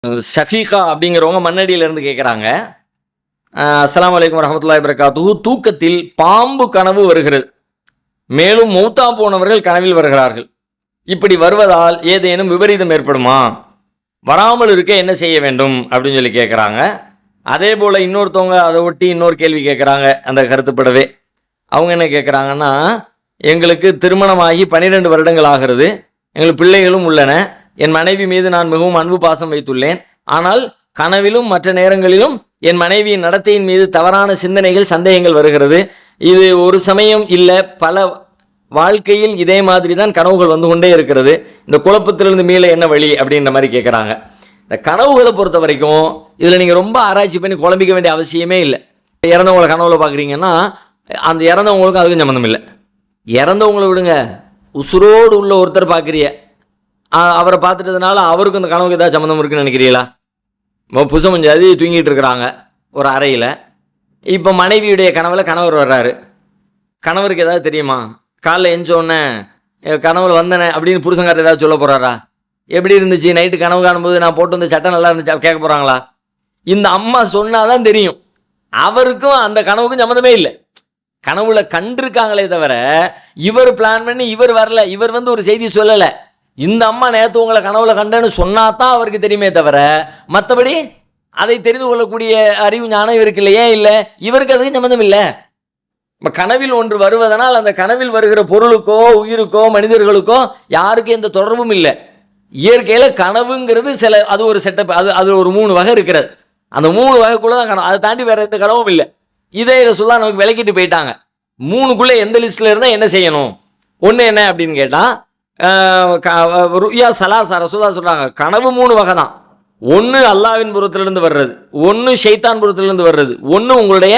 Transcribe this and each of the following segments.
ஷஃபீகா அப்படிங்கிறவங்க மண்ணடியிலேருந்து கேட்குறாங்க. அஸ்ஸலாமு அலைக்கும் வரஹ்மத்துல்லாஹி வபரகாத்துஹு. தூக்கத்தில் பாம்பு கனவு வருகிறது, மேலும் மௌத்தா போனவர்கள் கனவில் வருகிறார்கள். இப்படி வருவதால் ஏதேனும் விபரீதம் ஏற்படுமா? வராமல் இருக்க என்ன செய்ய வேண்டும் அப்படின்னு சொல்லி கேட்குறாங்க. அதே போல் இன்னொருத்தவங்க அதை ஒட்டி இன்னொரு கேள்வி கேட்குறாங்க அந்த கருத்துப்படவே. அவங்க என்ன கேட்குறாங்கன்னா, எங்களுக்கு திருமணமாகி 12 வருடங்கள் ஆகிறது, எங்களுக்கு பிள்ளைகளும் உள்ளன, என் மனைவி மீது நான் மிகவும் அன்பு பாசம் வைத்துள்ளேன். ஆனால் கனவிலும் மற்ற நேரங்களிலும் என் மனைவியின் நடத்தையின் மீது தவறான சிந்தனைகள் சந்தேகங்கள் வருகிறது. இது ஒரு சமயம் இல்லை, பல வாழ்க்கையில் இதே மாதிரி தான் கனவுகள் வந்து கொண்டே இருக்கிறது. இந்த குழப்பத்திலிருந்து மீள என்ன வழி அப்படின்ற மாதிரி கேட்குறாங்க. இந்த கனவுகளை பொறுத்த வரைக்கும் இதில் நீங்கள் ரொம்ப ஆராய்ச்சி பண்ணி குழம்பிக்க வேண்டிய அவசியமே இல்லை. இறந்தவங்களை கனவுல பார்க்குறீங்கன்னா அந்த இறந்தவங்களுக்கும் அதுக்கும் சம்மந்தம் இல்லை. இறந்தவங்களை விடுங்க, உசுரோடு உள்ள ஒருத்தர் பார்க்குறிய, அவரை பார்த்துட்டதுனால அவருக்கும் இந்த கனவுக்கு ஏதாவது சம்மந்தம் இருக்குன்னு நினைக்கிறீங்களா? புதுசம் மஞ்சாதி தூங்கிட்டு இருக்கிறாங்க ஒரு அறையில். இப்போ மனைவியுடைய கனவில் கணவர் வர்றாரு. கணவருக்கு ஏதாவது தெரியுமா? காலைல எஞ்சோடனே கனவுல வந்தனே அப்படின்னு புருஷங்காரர் ஏதாவது சொல்ல போகிறாரா? எப்படி இருந்துச்சு நைட்டு கனவு காணும்போது, நான் போட்டு வந்த சட்டை நல்லா இருந்துச்சு கேட்க போகிறாங்களா? இந்த அம்மா சொன்னாதான் தெரியும். அவருக்கும் அந்த கனவுக்கும் சம்மந்தமே இல்லை. கனவுல கண்டிருக்காங்களே தவிர இவர் பிளான் பண்ணி இவர் வரல, இவர் வந்து ஒரு செய்தி சொல்லலை. இந்த அம்மா நேற்று உங்களை கனவுல கண்டேன்னு சொன்னாதான் அவருக்கு தெரியுமே தவிர மற்றபடி அதை தெரிந்து கொள்ளக்கூடிய அறிவு ஞானம் இவருக்கு இல்லை. ஏன் இல்லை? இவருக்கு அதுக்கு சம்மந்தம் இல்லை. இப்போ கனவில் ஒன்று வருவதனால் அந்த கனவில் வருகிற பொருளுக்கோ உயிருக்கோ மனிதர்களுக்கோ யாருக்கும் எந்த தொடர்பும் இல்லை. இயற்கையில் கனவுங்கிறது அது ஒரு செட்டப், அது ஒரு 3 வகை இருக்கிறது. அந்த 3 வகைக்குள்ளே தான் கனவு, அதை தாண்டி வேற எந்த கனவும் இல்லை. இதே ரசூலுல்லாஹ் நமக்கு விளக்கிட்டு போயிட்டாங்க. 3க்குள்ளே எந்த லிஸ்ட்டில் இருந்தால் என்ன செய்யணும். ஒன்று என்ன அப்படின்னு கேட்டால் ருயா சலாசா ரசூலுல்லாஹ் சொல்கிறாங்க, கனவு 3 வகை தான். ஒன்று அல்லாஹ்வின் புறத்திலிருந்து வர்றது, ஒன்று ஷைத்தான் புறத்திலிருந்து வர்றது, ஒன்று உங்களுடைய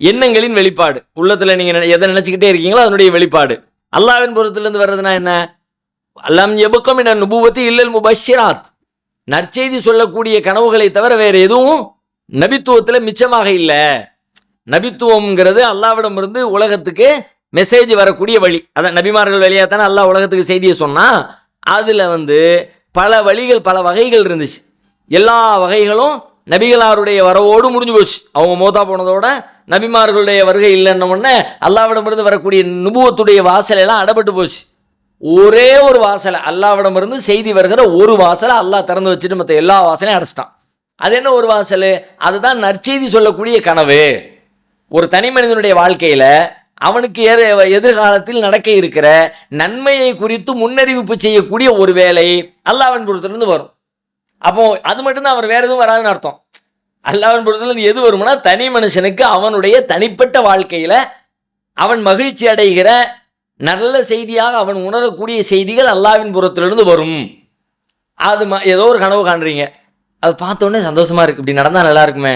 எண்ணங்களின் வெளிப்பாடு. உள்ளத்தில் நீங்கள் எதை நினச்சிக்கிட்டே இருக்கீங்களோ அதனுடைய வெளிப்பாடு. அல்லாஹ்வின் புறத்திலிருந்து வர்றதுனா என்ன? அல்லாம் எபுக்கம் என நுபுவத்தி இல்லல் முபஷ்ஷிராத், நற்செய்தி சொல்லக்கூடிய கனவுகளை தவிர வேறு எதுவும் நபித்துவத்தில் மிச்சமாக இல்லை. நபித்துவம்ங்கிறது அல்லாஹ்விடம் இருந்து உலகத்துக்கு மெசேஜ் வரக்கூடிய வழி. அதான் நபிமார்கள் வழியாக தானே அல்லாஹ் உலகத்துக்கு செய்தியை சொன்னால். அதில் பல வழிகள் பல வகைகள் இருந்துச்சு. எல்லா வகைகளும் நபிகளாருடைய வரவோடு முடிஞ்சு போச்சு. அவங்க மௌத்தா போனதோட நபிமார்களுடைய வருகை இல்லைன்ன உடனே அல்லாஹ்விடமிருந்து வரக்கூடிய நுபுவத்துடைய வாசலெல்லாம் அடப்பட்டு போச்சு. ஒரே ஒரு வாசலை, அல்லாஹ்விடமிருந்து செய்தி வருகிற ஒரு வாசலை அல்லாஹ் திறந்து வச்சுட்டு மற்ற எல்லா வாசலையும் அடைச்சிட்டான். அது என்ன ஒரு வாசல்? அதுதான் நற்செய்தி சொல்லக்கூடிய கனவு. ஒரு தனி மனிதனுடைய வாழ்க்கையில் அவனுக்கு எதிர்காலத்தில் நடக்க இருக்கிற நன்மையை குறித்து முன்னறிவிப்பு செய்யக்கூடிய ஒரு வேலை அல்லாஹ்வின் புறத்திலிருந்து வரும். அப்போ அது மட்டும்தான், அவர் வேற எதுவும் வராதுன்னு அர்த்தம். அல்லாஹ்வின் புறத்திலிருந்து எது வரும்னா தனி மனுஷனுக்கு அவனுடைய தனிப்பட்ட வாழ்க்கையில் அவன் மகிழ்ச்சி அடைகிற நல்ல செய்தியாக அவன் உணரக்கூடிய செய்திகள் அல்லாஹ்வின் புறத்திலிருந்து வரும். அது ஏதோ ஒரு கனவு காண்றீங்க, அது பார்த்தோன்னே சந்தோஷமா இருக்கு, இப்படி நடந்தால் நல்லா இருக்குமே.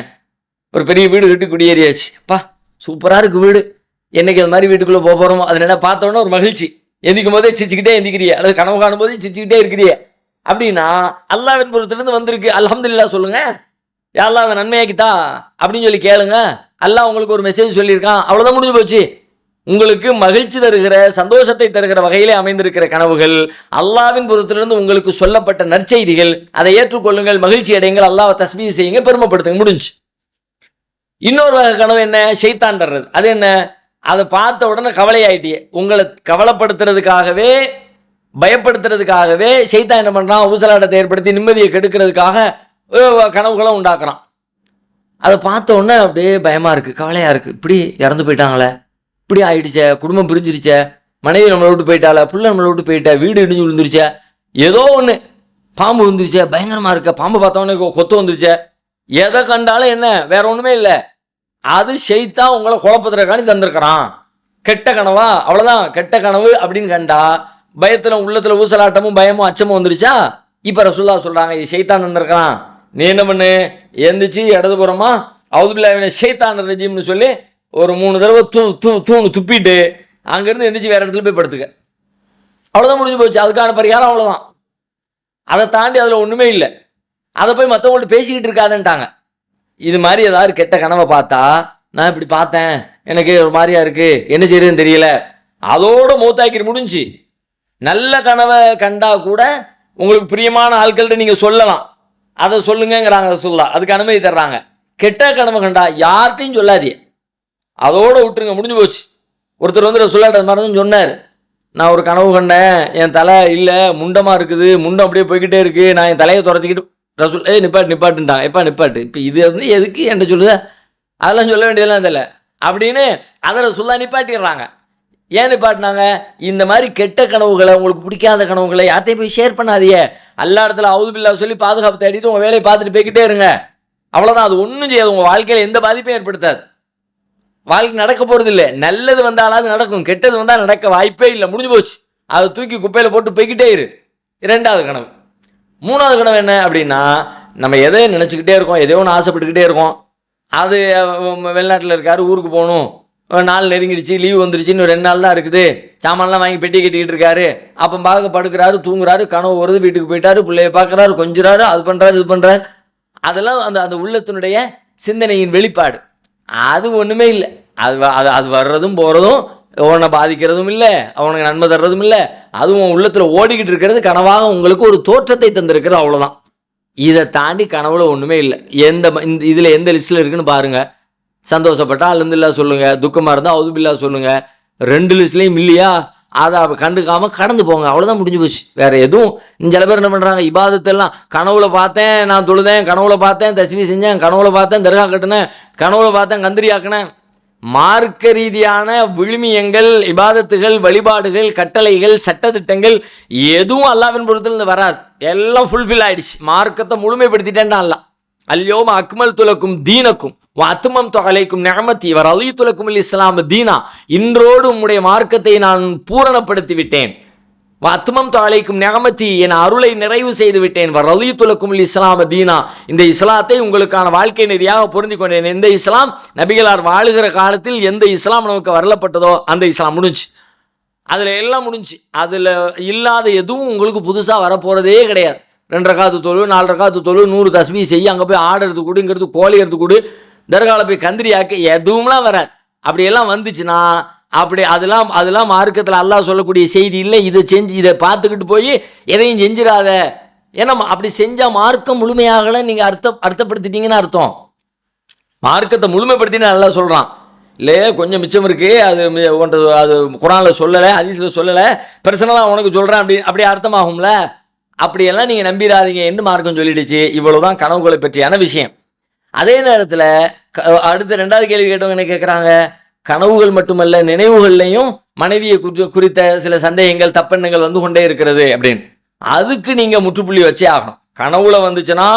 ஒரு பெரிய வீடு கட்டி குடியேறியாச்சு, அப்பா சூப்பராக இருக்கு வீடு, என்னைக்கு அது மாதிரி வீட்டுக்குள்ளே போக போகிறோமோ, அது என்ன பார்த்தோன்னே ஒரு மகிழ்ச்சி. எந்திக்கும் போதே சிரிச்சுக்கிட்டே எந்திக்கிறிய, அல்லது கனவு காணும் போதே சிரிச்சுக்கிட்டே இருக்கிறிய அப்படின்னா அல்லாஹ்வின் புறத்திலிருந்து வந்திருக்கு. அல்ஹம்துலில்லாஹ் சொல்லுங்க, யாரெல்லாம் அதை நன்மையாக்கித்தா அப்படின்னு சொல்லி கேளுங்க. அல்லாஹ் உங்களுக்கு ஒரு மெசேஜ் சொல்லியிருக்கான், அவ்வளோதான், முடிஞ்சு போச்சு. உங்களுக்கு மகிழ்ச்சி தருகிற சந்தோஷத்தை தருகிற வகையிலே அமைந்திருக்கிற கனவுகள் அல்லாஹ்வின் புறத்திலிருந்து உங்களுக்கு சொல்லப்பட்ட நற்செய்திகள். அதை ஏற்றுக்கொள்ளுங்கள், மகிழ்ச்சி அடையுங்கள், அல்லாஹ்வை தஸ்பீஹ் செய்யுங்க, பெருமைப்படுத்துங்க, முடிஞ்சு. இன்னொரு வகை கனவு என்ன? ஷைத்தான் தர்றது. அது என்ன? அதை பார்த்த உடனே கவலையாயிட்டியே, உங்களை கவலைப்படுத்துறதுக்காகவே பயப்படுத்துறதுக்காகவே ஷைத்தான் என்ன பண்ணுறான்? ஊசலாட்டத்தை ஏற்படுத்தி நிம்மதியை கெடுக்கிறதுக்காக கனவுகளும் உண்டாக்குறான். அதை பார்த்த உடனே அப்படியே பயமாக இருக்குது, கவலையாக இருக்குது, இப்படி இறந்து போயிட்டாங்களே, இப்படி ஆயிடுச்சே, குடும்பம் பிரிஞ்சிருச்சே, மனைவி நம்மளை விட்டு போயிட்டால, பிள்ளை நம்மளை விட்டு போயிட்டா, வீடு இடிஞ்சு விழுந்துருச்சே, ஏதோ ஒன்று, பாம்பு விழுந்துருச்சே, பயங்கரமாக இருக்க, பாம்பு பார்த்தோன்னே கொத்து வந்துருச்சே. எதை கண்டாலும் என்ன, வேற ஒன்றுமே இல்லை, அது ஷைத்தான் உங்களை குழப்பத்துறக்காண்டி தந்திருக்கிறான். கெட்ட கனவா? அவ்வளோதான், கெட்ட கனவு அப்படின்னு கண்டா பயத்தில் உள்ளத்தில் ஊசலாட்டமும் பயமும் அச்சமும் வந்துருச்சா. இப்போ ரசூலுல்லாஹ் சொல்கிறாங்க, இது ஷைத்தான் தந்திருக்கிறான், நீ என்ன பண்ணு, எந்திரிச்சு இடதுபுறமா அவுது பில்லாஹி மினஷ் ஷைத்தானிர் ரஜீம்னு சொல்லி ஒரு 3 தடவை தூணு துப்பிட்டு அங்கேருந்து எந்திரிச்சு வேறு இடத்துல போய் படுத்துக்க, அவ்வளோதான், முடிஞ்சு போச்சு. அதுக்கான பரிகாரம் அவ்வளோதான். அதை தாண்டி அதில் ஒன்றுமே இல்லை. அதை போய் மற்றவங்கள்ட்ட பேசிக்கிட்டு இருக்காதுன்ட்டாங்க. இது மாதிரி ஏதாவது கெட்ட கனவை பார்த்தா, நான் இப்படி பார்த்தேன், எனக்கு ஒரு மாதிரியா இருக்குது, என்ன செய்யறதுன்னு தெரியல, அதோட மௌத்தாக்கிட்டு முடிஞ்சு. நல்ல கனவை கண்டா கூட உங்களுக்கு பிரியமான ஆட்கள்கிட்ட நீங்கள் சொல்லலாம், அதை சொல்லுங்கிறாங்க ரசூலுல்லாஹ். அதுக்கு அனுமதி தர்றாங்க. கெட்ட கனவு கண்டா யார்கிட்டையும் சொல்லாதீங்க, அதோட விட்டுருங்க, முடிஞ்சு போச்சு. ஒருத்தர் வந்து ரசூலுல்லாஹ் அது மாதிரி தான் சொன்னார். நான் ஒரு கனவு கண்டேன், என் தலை இல்லை முண்டமாக இருக்குது, முண்டம் அப்படியே போய்கிட்டே இருக்குது, நான் என் தலையை துரத்திக்கிட்டு ரசூல் நிப்பாட்டுன்ட்டாங்க. எப்பா நிப்பாட்டு, இப்போ இது வந்து எதுக்கு என்கிட்ட சொல்லுத, அதெல்லாம் சொல்ல வேண்டியதெல்லாம் தெரியல அப்படின்னு அதை ரசூலுல்லாஹ் நிப்பாட்டிடுறாங்க. ஏன் நிப்பாட்டினாங்க? இந்த மாதிரி கெட்ட கனவுகளை, உங்களுக்கு பிடிக்காத கனவுகளை யார்ட்டையும் போய் ஷேர் பண்ணாதீங்க. எல்லா இடத்துல அவுது பில்லாஹ் சொல்லி பாதுகாப்பு தேடிட்டு உங்கள் வேலையை பார்த்துட்டு போய்கிட்டே இருங்க, அவ்வளோதான். அது ஒன்றும் செய்யாது, உங்கள் வாழ்க்கையில் எந்த பாதிப்பையும் ஏற்படுத்தாது. வாழ்க்கை நடக்க போகிறது இல்லை. நல்லது வந்தாலாவது நடக்கும், கெட்டது வந்தால் நடக்க வாய்ப்பே இல்லை, முடிஞ்சு போச்சு. அதை தூக்கி குப்பையில் போட்டு போய்கிட்டே இரு. இரண்டாவது கனவு. மூணாவது கனவு என்ன அப்படின்னா, நம்ம எதை நினச்சிக்கிட்டே இருக்கோம், எதையோ ஒன்று ஆசைப்பட்டுக்கிட்டே இருக்கோம். அது வெளிநாட்டில் இருக்காரு, ஊருக்கு போகணும், நாள் நெருங்கிடுச்சு, லீவ் வந்துருச்சு, இன்னும் 2 நாள் தான் இருக்குது, சாமான்லாம் வாங்கி பெட்டி கட்டிக்கிட்டு இருக்காரு. அப்போ பார்க்க படுக்கிறாரு, தூங்குறாரு, கனவு வருது, வீட்டுக்கு போயிட்டாரு, பிள்ளைய பார்க்குறாரு, கொஞ்சிறாரு, அது பண்ணுறாரு, இது பண்ணுறாரு. அதெல்லாம் அந்த அந்த உள்ளத்தினுடைய சிந்தனையின் வெளிப்பாடு. அது ஒன்றுமே இல்லை. அது வர்றதும் போகிறதும் அவனை பாதிக்கிறதும் இல்லை, அவனுக்கு நன்மை தர்றதும் இல்லை. அதுவும் உள்ளத்தில் ஓடிக்கிட்டு இருக்கிறது கனவாக உங்களுக்கு ஒரு தோற்றத்தை தந்திருக்கிறது, அவ்வளோதான். இதை தாண்டி கனவுல ஒன்றுமே இல்லை. இதில் எந்த லிஸ்ட்டில் இருக்குன்னு பாருங்கள். சந்தோஷப்பட்டால் அல்ஹம்துலில்லாஹ் சொல்லுங்கள், துக்கமாக இருந்தால் அவுது பில்லாஹ் சொல்லுங்கள். 2 லிஸ்ட்லேயும் இல்லையா, அதை கண்டுக்காமல் கடந்து போங்க, அவ்வளோதான், முடிஞ்சு போச்சு. வேறு எதுவும். சில பேர் என்ன பண்ணுறாங்க, இபாதத்தெல்லாம் கனவுல பார்த்தேன், நான் தொழுதேன், கனவுல பார்த்தேன், தஸ்பீ செஞ்சேன், கனவுல பார்த்தேன், தர்கா கட்டினேன், கனவுல பார்த்தேன், கந்திரி ஆக்கினேன். மார்க்க ரீதியான விழுமியங்கள், இபாதத்துகள், வழிபாடுகள், கட்டளைகள், சட்டத்திட்டங்கள் எதுவும் அல்லாஹ்வின் பொறுத்திலிருந்து வராது. எல்லாம் ஃபுல்ஃபில் ஆகிடுச்சு. மார்க்கத்தை முழுமைப்படுத்திட்டேன்டா அல்லாஹ். அல்யோம அக்மல் துலக்கும் தீனக்கும் அத்துமம் தொகலைக்கும் நிஅமதி வரலீது லக்கும் இஸ்லாம் தீனா. இன்றோடு உம்முடைய மார்க்கத்தை நான் பூரணப்படுத்தி விட்டேன். அத்துமம் தொகலைக்கும் நிஅமதி, என் அருளை நிறைவு செய்து விட்டேன். வரலீது லக்கும் இஸ்லாம் தீனா, இந்த இஸ்லாத்தை உங்களுக்கான வாழ்க்கை நெறியாக பொருந்தி கொண்டேன். எந்த இஸ்லாம் நபிகளார் வாழுகிற காலத்தில் எந்த இஸ்லாம் நமக்கு வரலப்பட்டதோ அந்த இஸ்லாம் முடிஞ்சு, அதில் எல்லாம் முடிஞ்சு. அதில் இல்லாத எதுவும் உங்களுக்கு புதுசாக வரப்போகிறதே கிடையாது. 2 ரகாத்து தொழு, 4 ரகாத்து தொழு, 100 தஸ்பீ செய்ய, அங்கே போய் ஆடுறது கூடுங்கிறது, கோழி எடுத்து கூடு, தர்காவில் போய் கந்திரியாக்கு, எதுவும்லாம் வராது. அப்படியெல்லாம் வந்துச்சுன்னா அதெல்லாம் மார்க்கத்தில் அல்லாஹ் சொல்லக்கூடிய செய்தி இல்லை. இதை செஞ்சு இதை பார்த்துக்கிட்டு போய் எதையும் செஞ்சிடாத. ஏன்னா அப்படி செஞ்சால் மார்க்கம் முழுமையாகலை நீங்கள் அர்த்தப்படுத்திட்டீங்கன்னு அர்த்தம். மார்க்கத்தை முழுமைப்படுத்தினா நல்லா சொல்கிறான் இல்லையே, கொஞ்சம் மிச்சம் இருக்குது, அது குர்ஆனில் சொல்லலை, ஹதீஸில் சொல்லலை, பர்சனலாக உனக்கு சொல்கிறேன் அப்படி அர்த்தமாகும்ல. அப்படியெல்லாம் நீங்கள் நம்பிடாதீங்க என்று மார்க்கம் சொல்லிடுச்சு. இவ்வளவுதான் கனவுகளை பற்றியான விஷயம். அதே நேரத்தில் அடுத்த 2வது கேள்வி கேட்டவங்க என்ன கேட்குறாங்க, கனவுகள் மட்டுமல்ல நினைவுகள்லையும் மனைவியை குறித்த சில சந்தேகங்கள், தப்பெண்ணங்கள் வந்து கொண்டே இருக்கிறது அப்படின்னு. அதுக்கு நீங்கள் முற்றுப்புள்ளி வச்சே ஆகணும். கனவுல வந்துச்சுன்னா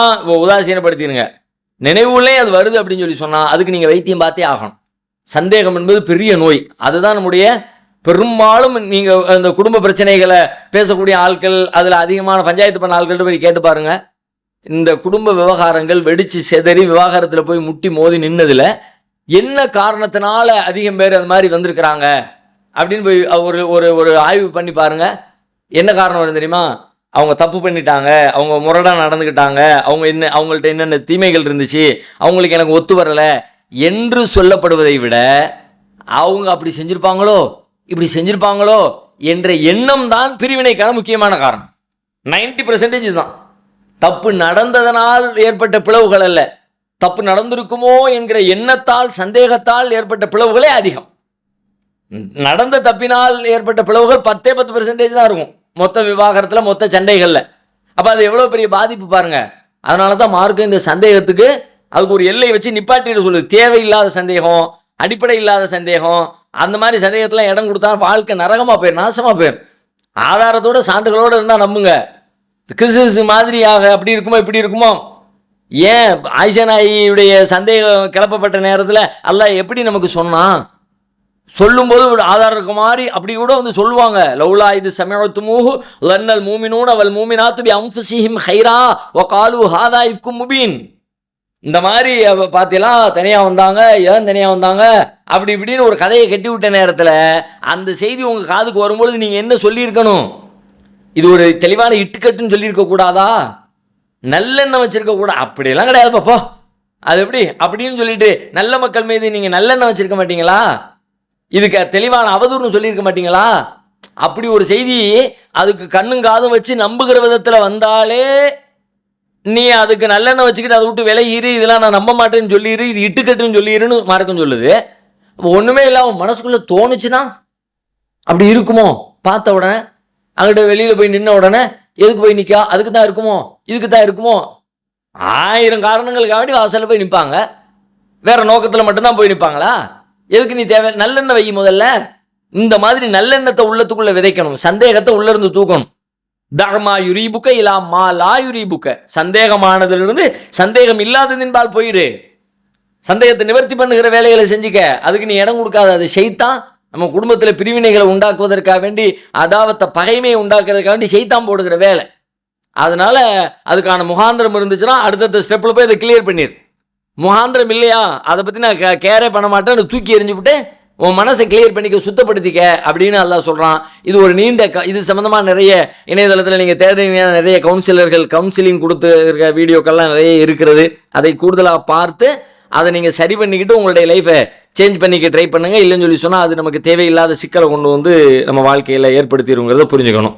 உதாசீனப்படுத்திடுங்க, நினைவுகளையும் அது வருது அப்படின்னு சொல்லி சொன்னால் அதுக்கு நீங்கள் வைத்தியம் பார்த்தே ஆகணும். சந்தேகம் என்பது பெரிய நோய். அதுதான் நம்முடைய பெரும்பாலும் நீங்கள் அந்த குடும்ப பிரச்சனைகளை பேசக்கூடிய ஆட்கள், அதில் அதிகமான பஞ்சாயத்து பண்ண ஆட்கள்கிட்ட போய் கேட்டு பாருங்க. இந்த குடும்ப விவகாரங்கள் வெடிச்சு செதறி விவாகரத்தில் போய் முட்டி மோதி நின்னதில் என்ன காரணத்தினால அதிகம் பேர் அது மாதிரி வந்திருக்கிறாங்க அப்படின்னு போய் ஒரு ஆய்வு பண்ணி பாருங்க. என்ன காரணம் தெரியுமா? அவங்க தப்பு பண்ணிட்டாங்க, அவங்க முரடாக நடந்துக்கிட்டாங்க, அவங்கள்ட்ட என்னென்ன தீமைகள் இருந்துச்சு, அவங்களுக்கு எனக்கு ஒத்து வரலை என்று சொல்லப்படுவதை விட அவங்க அப்படி செஞ்சுருப்பாங்களோ இப்படி செஞ்சிருப்பாங்களோ என்ற எண்ணம் தான் பிரிவினைக்கான முக்கியமான காரணம். 90% தான். தப்பு நடந்ததனால் ஏற்பட்ட பிளவுகள் அல்ல, தப்பு நடந்திருக்குமோ என்கிற எண்ணத்தால், சந்தேகத்தால் ஏற்பட்ட பிளவுகளே அதிகம். நடந்த தப்பினால் ஏற்பட்ட பிளவுகள் 10% தான் இருக்கும் மொத்த விவாகரத்தில், மொத்த சண்டைகளில். அப்போ அது எவ்வளோ பெரிய பாதிப்பு பாருங்க. அதனால தான் மார்க்கம் இந்த சந்தேகத்துக்கு அதுக்கு ஒரு எல்லை வச்சு நிப்பாட்டிட்டு சொல்லுது. தேவையில்லாத சந்தேகம், அடிப்படை இல்லாத சந்தேகம், அந்த மாதிரி சந்தேகத்தில் இடம் கொடுத்தா வாழ்க்கை நரகமாக போயிடும், நாசமாக போயிடும். ஆதாரத்தோட சான்றுகளோடு இருந்தால் நம்புங்க. கிறிஸ்து மாதிரியாக அப்படி இருக்குமோ இப்படி இருக்குமோ. ஏன் ஆயிஷா நாயியுடைய சந்தேகம் கிளப்பப்பட்ட நேரத்தில் அல்லாஹ் எப்படி நமக்கு சொன்னான்? சொல்லும்போது ஒரு ஆதாரம் இருக்க மாதிரி அப்படி கூட வந்து சொல்லுவாங்க. லவ்லா இது சமயத்துமூஹு லன்னல் மூமினூன வல் மூமினாத்து பி அன்ஃபுஸிஹிம் ஹைரா வ காலு ஹாதா இஃப்கும் முபீன். இந்த மாதிரி பார்த்தீங்களா தனியாக வந்தாங்க, ஏன் தனியாக வந்தாங்க அப்படி இப்படின்னு ஒரு கதையை கட்டி விட்ட நேரத்தில் அந்த செய்தி உங்கள் காதுக்கு வரும்பொழுது நீங்கள் என்ன சொல்லியிருக்கணும்? இது ஒரு தெளிவான இட்டுக்கட்டுன்னு சொல்லியிருக்க கூடாதா? நல்லெண்ணெய் வச்சிருக்க கூட அப்படியெல்லாம் கிடையாது பாப்போ. அது எப்படி அப்படின்னு சொல்லிட்டு நல்ல மக்கள் மீது நீங்கள் நல்லெண்ணெய் வச்சிருக்க மாட்டீங்களா? இதுக்கு தெளிவான அவதூறுன்னு சொல்லியிருக்க மாட்டீங்களா? அப்படி ஒரு செய்தி அதுக்கு கண்ணும் காதும் வச்சு நம்புகிற விதத்தில் வந்தாலே நீ அதுக்கு நல்லெண்ணெய் வச்சுக்கிட்டு அதை விட்டு விலையிரு, இதெல்லாம் நான் நம்ப மாட்டேன்னு சொல்லிடு, இது இட்டுக்கட்டுன்னு சொல்லிடுன்னு மார்க்கம் சொல்லுது. ஒன்றுமே இல்லை, அவன் மனசுக்குள்ளே தோணுச்சுன்னா அப்படி இருக்குமோ? பார்த்த உடனே அங்கிட்ட வெளியில் போய் நின்ன உடனே எதுக்கு போய் நிற்கா, அதுக்கு தான் இருக்குமோ, இதுக்கு தான் இருக்குமோ, 1000 காரணங்களுக்காக வேண்டி வாசலில் போய் நிற்பாங்க. வேற நோக்கத்தில் மட்டும்தான் போய் நிற்பாங்களா? எதுக்கு நீ தேவை? நல்லெண்ணெய் வை முதல்ல. இந்த மாதிரி நல்லெண்ணத்தை உள்ளத்துக்குள்ள விதைக்கணும், சந்தேகத்தை உள்ள இருந்து தூக்கணும். தர்மா யுரீபுக்க இலா மா லா யுரீபுக்க, சந்தேகமானதிலிருந்து சந்தேகம் இல்லாததின்பால் போயிரு. சந்தேகத்தை நிவர்த்தி பண்ணுகிற வேலைகளை செஞ்சுக்க, அதுக்கு நீ இடம் கொடுக்காத. அது ஷைத்தான் நம்ம குடும்பத்தில் பிரிவினைகளை உண்டாக்குவதற்காக வேண்டி, அதாவத்தை பகைமையை உண்டாக்குறதுக்காக வேண்டி ஷைத்தான் போடுகிற வேலை. அதனால அதுக்கான முகாந்திரம் இருந்துச்சுன்னா அடுத்தடுத்த ஸ்டெப்பில் போய் அதை கிளியர் பண்ணிடு. முகாந்திரம் இல்லையா, அதை பற்றி நான் கேரே பண்ண மாட்டேன்னு தூக்கி எறிஞ்சுவிட்டு உன் மனசை கிளியர் பண்ணிக்க, சுத்தப்படுத்திக்க அப்படின்னு அல்லாஹ் சொல்கிறான். இது ஒரு நீண்ட இது சம்மந்தமாக நிறைய இணையதளத்தில் நீங்கள் தேடினீங்கன்னா நிறைய கவுன்சிலிங் கொடுத்து இருக்க வீடியோக்கள்லாம் நிறைய இருக்கிறது. அதை கூடுதலாக பார்த்து அதை நீங்கள் சரி பண்ணிக்கிட்டு உங்களுடைய லைஃப்பை சேஞ்ச் பண்ணிக்க ட்ரை பண்ணுங்கள். இல்லைன்னு சொல்லி சொன்னால் அது நமக்கு தேவையில்லாத சிக்கலை கொண்டு வந்து நம்ம வாழ்க்கையில் ஏற்படுத்திடுங்கிறத புரிஞ்சுக்கணும்.